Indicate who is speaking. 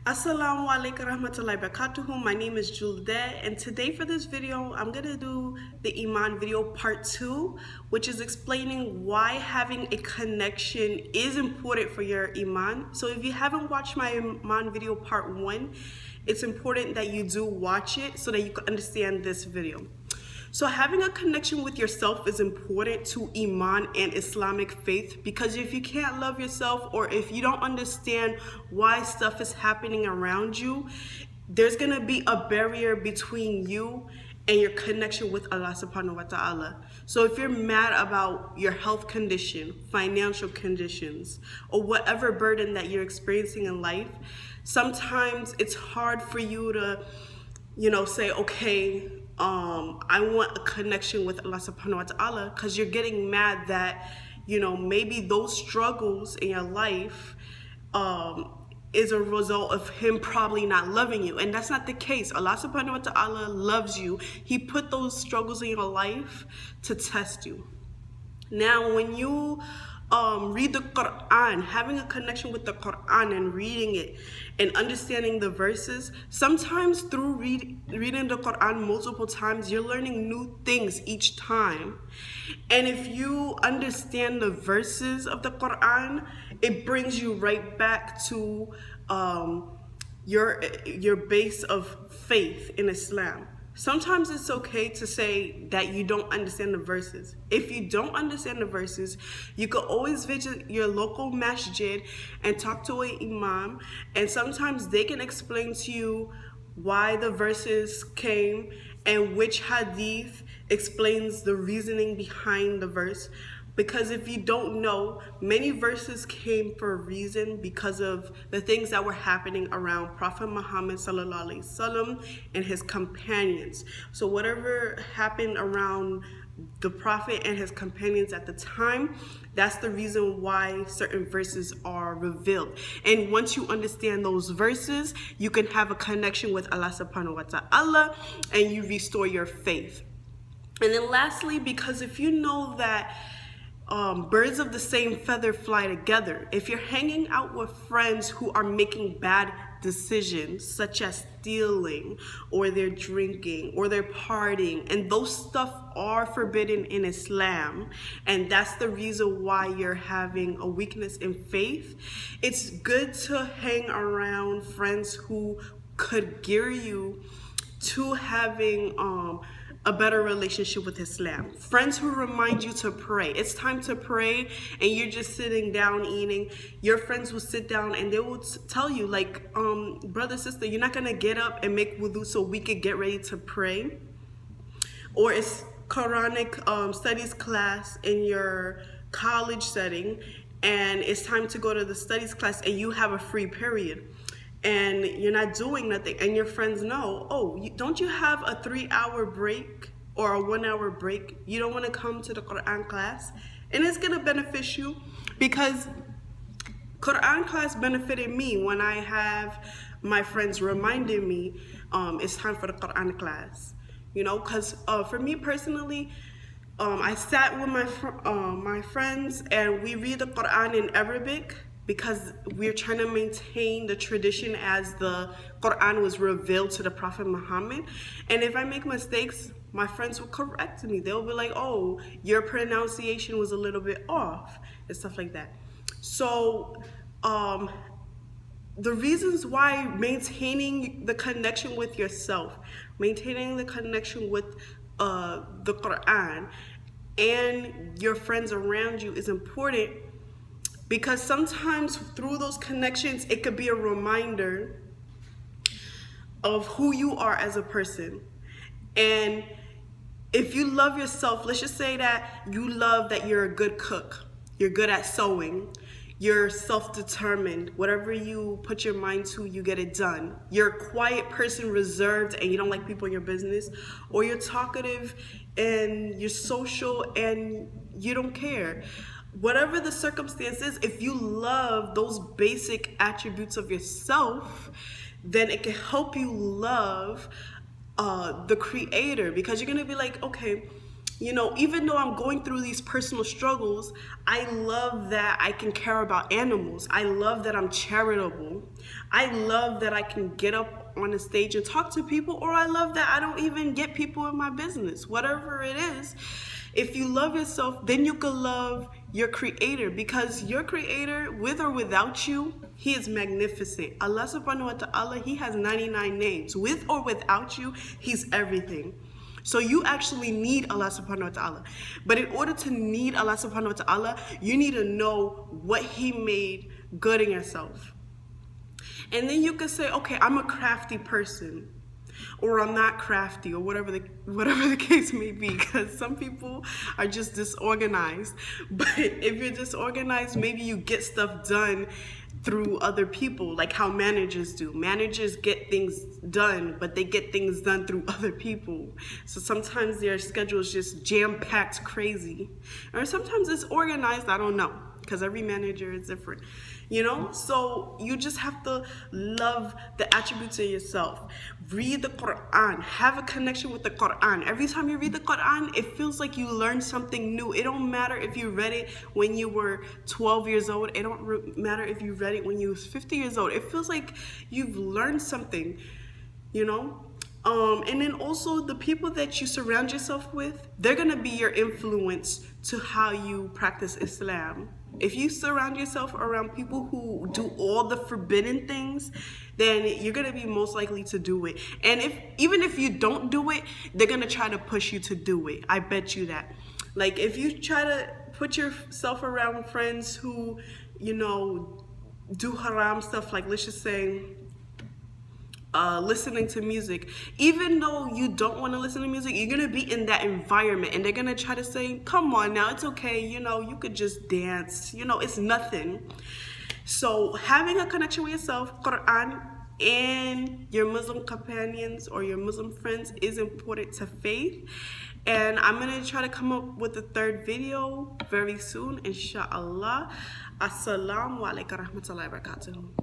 Speaker 1: Assalamu alaikum rahmatullahi barakatuhu. My name is Julde, and today for this video, I'm going to do the Iman video part 2, which is explaining why having a connection is important for your Iman. So if you haven't watched my Iman video part 1, it's important that you do watch it so that you can understand this video. So having a connection with yourself is important to Iman and Islamic faith, because if you can't love yourself, or if you don't understand why stuff is happening around you, there's gonna be a barrier between you and your connection with Allah subhanahu wa ta'ala. So if you're mad about your health condition, financial conditions, or whatever burden that you're experiencing in life, sometimes it's hard for you to, say, okay, I want a connection with Allah subhanahu wa ta'ala, because you're getting mad that, maybe those struggles in your life is a result of him probably not loving you. And that's not the case. Allah subhanahu wa ta'ala loves you. He put those struggles in your life to test you. Now, when you read the Quran, having a connection with the Quran and reading it and understanding the verses, sometimes through reading the Quran multiple times, you're learning new things each time. And if you understand the verses of the Quran, it brings you right back to your base of faith in Islam. Sometimes it's okay to say that you don't understand the verses. If you don't understand the verses, you can always visit your local masjid and talk to an imam, and sometimes they can explain to you why the verses came and which hadith explains the reasoning behind the verse. Because if you don't know, many verses came for a reason, because of the things that were happening around Prophet Muhammad sallallahu alaihi wasallam and his companions. So whatever happened around the Prophet and his companions at the time, that's the reason why certain verses are revealed. And once you understand those verses, you can have a connection with Allah subhanahu wa ta'ala and you restore your faith. And then lastly, because if you know that birds of the same feather fly together. If you're hanging out with friends who are making bad decisions, such as stealing, or they're drinking, or they're partying, and those stuff are forbidden in Islam, and that's the reason why you're having a weakness in faith, it's good to hang around friends who could gear you to having a better relationship with Islam. Friends who remind you to pray. It's time to pray and you're just sitting down eating. Your friends will sit down and they will tell you, like, brother, sister, you're not gonna get up and make wudu so we could get ready to pray? Or it's Quranic studies class in your college setting and it's time to go to the studies class and you have a free period and you're not doing nothing, and your friends know, oh, don't you have a 3-hour break or a 1-hour break? You don't want to come to the Quran class? And it's going to benefit you, because Quran class benefited me when I have my friends reminding me it's time for the Quran class. Because for me personally, I sat with my friends and we read the Quran in Arabic, because we're trying to maintain the tradition as the Quran was revealed to the Prophet Muhammad. And if I make mistakes, my friends will correct me. They'll be like, oh, your pronunciation was a little bit off, and stuff like that. So the reasons why maintaining the connection with yourself, maintaining the connection with the Quran and your friends around you is important, because sometimes through those connections, it could be a reminder of who you are as a person. And if you love yourself, let's just say that you love that you're a good cook, you're good at sewing, you're self-determined, whatever you put your mind to, you get it done. You're a quiet person, reserved, and you don't like people in your business, or you're talkative and you're social and you don't care. Whatever the circumstances, if you love those basic attributes of yourself, then it can help you love the Creator, because you're gonna be like, okay, you know, even though I'm going through these personal struggles, I love that I can care about animals. I love that I'm charitable. I love that I can get up on a stage and talk to people, or I love that I don't even get people in my business. Whatever it is, if you love yourself, then you can love your creator, because your creator, with or without you, he is magnificent. Allah subhanahu wa ta'ala, he has 99 names. With or without you, he's everything. So you actually need Allah subhanahu wa ta'ala. But in order to need Allah subhanahu wa ta'ala, you need to know what he made good in yourself. And then you could say, okay, I'm a crafty person, or I'm not crafty, or whatever the case may be, because some people are just disorganized. But if you're disorganized, maybe you get stuff done through other people, like how managers do. Managers get things done, but they get things done through other people. So sometimes their schedule is just jam-packed crazy. Or sometimes it's organized, I don't know, because every manager is different, you know? So you just have to love the attributes of yourself. Read the Quran, have a connection with the Quran. Every time you read the Quran, it feels like you learned something new. It don't matter if you read it when you were 12 years old. It don't matter if you read it when you was 50 years old. It feels like you've learned something, you know? And then also the people that you surround yourself with, they're gonna be your influence to how you practice Islam. If you surround yourself around people who do all the forbidden things, then you're gonna be most likely to do it. And even if you don't do it, they're gonna try to push you to do it. I bet you that. Like if you try to put yourself around friends who, you know, do haram stuff, like let's just say, listening to music, even though you don't want to listen to music, you're gonna be in that environment, and they're gonna try to say, come on now, it's okay, you know, you could just dance, you know, it's nothing. So having a connection with yourself, Quran, and your Muslim companions or your Muslim friends is important to faith. And I'm gonna try to come up with a third video very soon, inshallah. Assalamu alaikum warahmatullahi wabarakatuh.